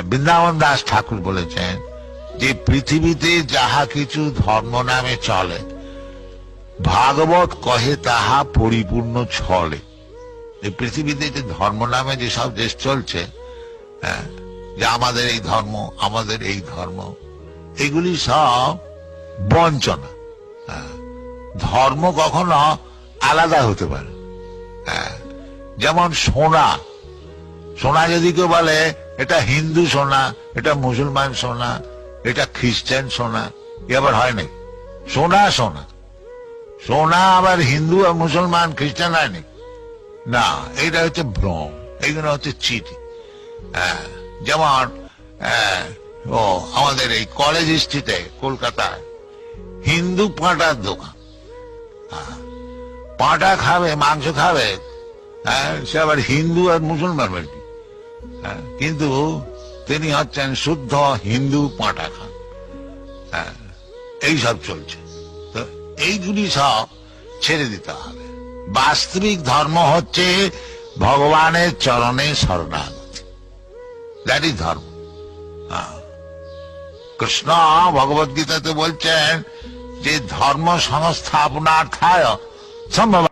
বৃন্দাবন দাস ঠাকুর বলেছেন যে পৃথিবীতে যাহা কিছু ধর্ম নামে চলে, ভাগবত কহে তাহা পরিপূর্ণ ছলে। এই পৃথিবীতে যে ধর্ম নামে যেসব দেশ চলছে, যে আমাদের এই ধর্ম, আমাদের এই ধর্ম, এগুলি সব বঞ্চনা। ধর্ম কখনো আলাদা হতে পারে। যেমন সোনা, সোনা যদি কেউ বলে এটা হিন্দু সোনা, এটা মুসলমান সোনা, এটা খ্রিস্টান সোনা, এ আবার হয় নাই। সোনা সোনা, সোনা আবার হিন্দু আর মুসলমান খ্রিস্টান হয়নি না, এটা হচ্ছে ভ্রম, এইগুলো হচ্ছে চিঠি। যেমন আমাদের এই কলেজ স্ট্রিটে কলকাতায় হিন্দু পাঁটার দোকান, পাঁটা খাবে, মাংস খাবে, সে আবার হিন্দু আর মুসলমান আর কি, কিন্তু তিনি হচ্ছেন শুদ্ধ হিন্দু পাঁটা খান। এইসব চলছে। তো এইগুলি সব ছেড়ে দিতে হবে। বাস্তবিক ধর্ম হচ্ছে ভগবানের চরণে শরণাগতি, দ্যাট ইজ ধর্ম। কৃষ্ণ ভগবত গীতাতে বলছেন যে ধর্ম সংস্থাপনার্থায় সম্ভব